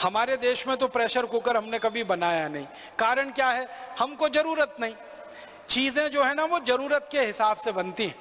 हमारे देश में तो प्रेशर कुकर हमने कभी बनाया नहीं। कारण क्या है? हमको जरूरत नहीं। चीजें जो है ना वो जरूरत के हिसाब से बनती हैं।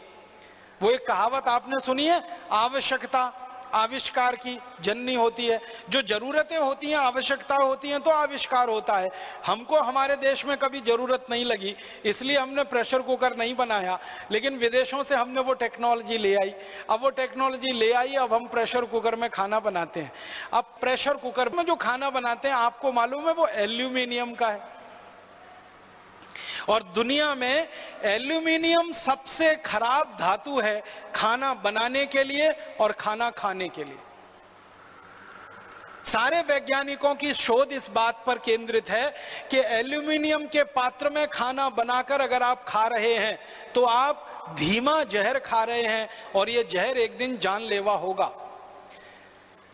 वो एक कहावत आपने सुनी है, आवश्यकता आविष्कार की जननी होती है। जो जरूरतें होती हैं, आवश्यकता होती हैं, तो आविष्कार होता है। हमको हमारे देश में कभी जरूरत नहीं लगी, इसलिए हमने प्रेशर कुकर नहीं बनाया। लेकिन विदेशों से हमने वो टेक्नोलॉजी ले आई। अब वो टेक्नोलॉजी ले आई, अब हम प्रेशर कुकर में खाना बनाते हैं। अब प्रेशर कुकर में जो खाना बनाते हैं, आपको मालूम है वो एल्यूमिनियम का है। और दुनिया में एल्यूमिनियम सबसे खराब धातु है खाना बनाने के लिए और खाना खाने के लिए। सारे वैज्ञानिकों की शोध इस बात पर केंद्रित है कि एल्यूमिनियम के पात्र में खाना बनाकर अगर आप खा रहे हैं तो आप धीमा जहर खा रहे हैं और यह जहर एक दिन जानलेवा होगा।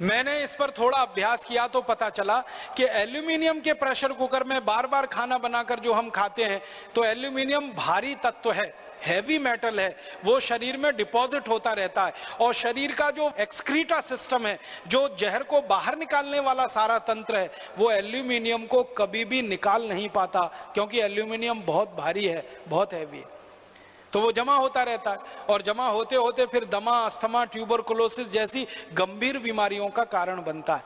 मैंने इस पर थोड़ा अभ्यास किया तो पता चला कि एल्यूमिनियम के प्रेशर कुकर में बार बार खाना बनाकर जो हम खाते हैं, तो एल्यूमिनियम भारी तत्व है, हैवी मेटल है, वो शरीर में डिपॉजिट होता रहता है। और शरीर का जो एक्सक्रीटा सिस्टम है, जो जहर को बाहर निकालने वाला सारा तंत्र है, वो एल्यूमिनियम को कभी भी निकाल नहीं पाता, क्योंकि एल्यूमिनियम बहुत भारी है, बहुत हैवी है। तो वो जमा होता रहता है और जमा होते होते फिर दमा, अस्थमा, ट्यूबरकुलोसिस जैसी गंभीर बीमारियों का कारण बनता है।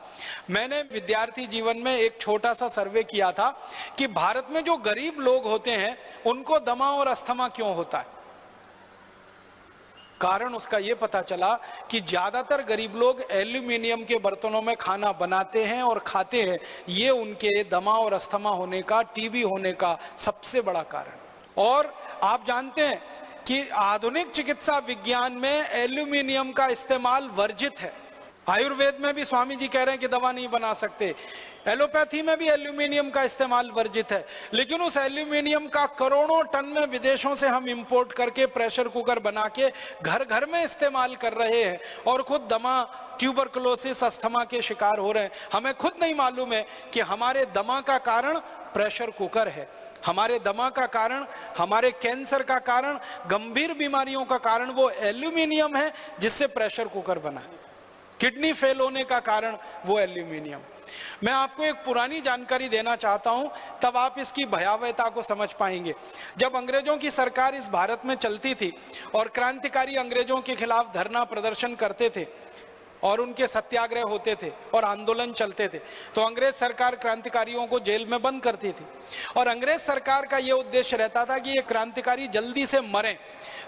मैंने विद्यार्थी जीवन में एक छोटा सा सर्वे किया था कि भारत में जो गरीब लोग होते हैं उनको दमा और अस्थमा क्यों होता है। कारण उसका ये पता चला कि ज्यादातर गरीब लोग एल्यूमिनियम के बर्तनों में खाना बनाते हैं और खाते हैं। ये उनके दमा और अस्थमा होने का, टीबी होने का सबसे बड़ा कारण। और आप जानते हैं कि आधुनिक चिकित्सा विज्ञान में एल्यूमिनियम का इस्तेमाल वर्जित है। आयुर्वेद में भी स्वामी जी कह रहे हैं कि दवा नहीं बना सकते। एलोपैथी में भी एल्यूमिनियम का इस्तेमाल वर्जित है। लेकिन उस एल्यूमिनियम का करोड़ों टन में विदेशों से हम इंपोर्ट करके प्रेशर कुकर बना के घर घर में इस्तेमाल कर रहे हैं और खुद दमा, ट्यूबरकुलोसिस, अस्थमा के शिकार हो रहे हैं। हमें खुद नहीं मालूम है कि हमारे दमा का कारण प्रेशर कुकर है, हमारे दमा का कारण, हमारे कैंसर का कारण, गंभीर बीमारियों का कारण वो एल्यूमिनियम है जिससे प्रेशर कुकर बना है। किडनी फेल होने का कारण वो एल्यूमिनियम। मैं आपको एक पुरानी जानकारी देना चाहता हूं, तब आप इसकी भयावहता को समझ पाएंगे। जब अंग्रेजों की सरकार इस भारत में चलती थी और क्रांतिकारी अंग्रेजों के खिलाफ धरना प्रदर्शन करते थे और उनके सत्याग्रह होते थे और आंदोलन चलते थे, तो अंग्रेज सरकार क्रांतिकारियों को जेल में बंद करती थी। और अंग्रेज सरकार का यह उद्देश्य रहता था कि ये क्रांतिकारी जल्दी से मरें।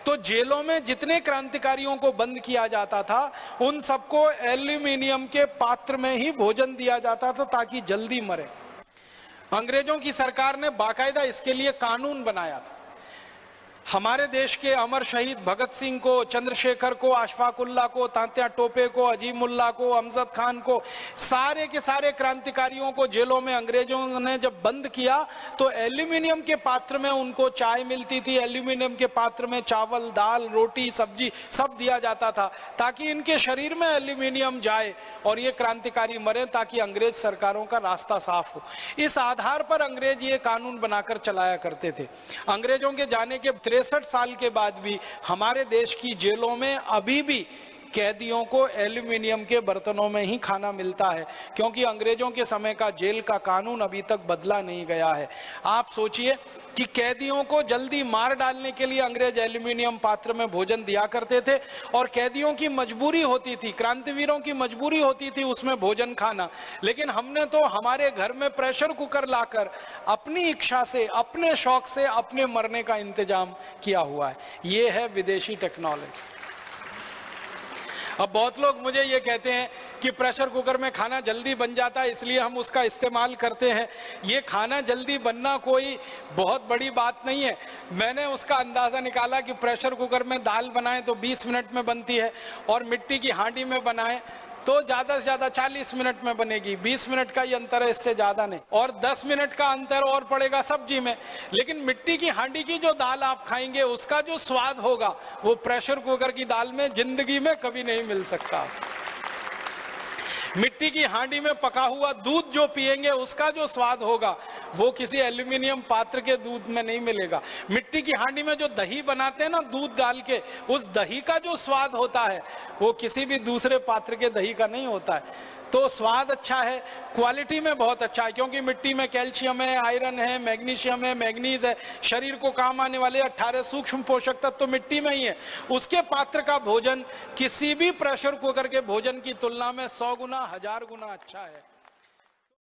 तो जेलों में जितने क्रांतिकारियों को बंद किया जाता था उन सबको एल्यूमिनियम के पात्र में ही भोजन दिया जाता था ताकि जल्दी मरे। अंग्रेजों की सरकार ने बाकायदा इसके लिए कानून बनाया था। हमारे देश के अमर शहीद भगत सिंह को, चंद्रशेखर को, अशफाकुल्ला को, तात्या टोपे को, अजीमुल्ला को, अमजद खान को, सारे के सारे क्रांतिकारियों को जेलों में अंग्रेजों ने जब बंद किया तो एल्यूमिनियम के पात्र में उनको चाय मिलती थी, एल्यूमिनियम के पात्र में चावल, दाल, रोटी, सब्जी सब दिया जाता था ताकि इनके शरीर में एल्यूमिनियम जाए और ये क्रांतिकारी मरे, ताकि अंग्रेज सरकारों का रास्ता साफ हो। इस आधार पर अंग्रेज ये कानून बनाकर चलाया करते थे। अंग्रेजों के जाने के 63 साल के बाद भी हमारे देश की जेलों में अभी भी कैदियों को एल्यूमिनियम के बर्तनों में ही खाना मिलता है, क्योंकि अंग्रेजों के समय का जेल का कानून अभी तक बदला नहीं गया है। आप सोचिए कि कैदियों को जल्दी मार डालने के लिए अंग्रेज एल्यूमिनियम पात्र में भोजन दिया करते थे और कैदियों की मजबूरी होती थी, क्रांतिवीरों की मजबूरी होती थी उसमें भोजन खाना। लेकिन हमने तो हमारे घर में प्रेशर कुकर लाकर अपनी इच्छा से, अपने शौक से अपने मरने का इंतजाम किया हुआ है। ये है विदेशी टेक्नोलॉजी। अब बहुत लोग मुझे ये कहते हैं कि प्रेशर कुकर में खाना जल्दी बन जाता है इसलिए हम उसका इस्तेमाल करते हैं। ये खाना जल्दी बनना कोई बहुत बड़ी बात नहीं है। मैंने उसका अंदाज़ा निकाला कि प्रेशर कुकर में दाल बनाएं तो 20 मिनट में बनती है और मिट्टी की हांडी में बनाएं तो ज़्यादा से ज़्यादा 40 मिनट में बनेगी। 20 मिनट का ही अंतर है, इससे ज़्यादा नहीं। और 10 मिनट का अंतर और पड़ेगा सब्जी में। लेकिन मिट्टी की हांडी की जो दाल आप खाएंगे उसका जो स्वाद होगा वो प्रेशर कुकर की दाल में जिंदगी में कभी नहीं मिल सकता। मिट्टी की हांडी में पका हुआ दूध जो पिएंगे उसका जो स्वाद होगा वो किसी एल्यूमिनियम पात्र के दूध में नहीं मिलेगा। मिट्टी की हांडी में जो दही बनाते हैं ना दूध डाल के, उस दही का जो स्वाद होता है वो किसी भी दूसरे पात्र के दही का नहीं होता है। तो स्वाद अच्छा है, क्वालिटी में बहुत अच्छा है, क्योंकि मिट्टी में कैल्शियम है, आयरन है, मैग्नीशियम है, मैग्नीज है, शरीर को काम आने वाले 18 सूक्ष्म पोषक तत्व तो मिट्टी में ही है। उसके पात्र का भोजन किसी भी प्रेशर कुकर के भोजन की तुलना में 100 गुना 1000 गुना अच्छा है।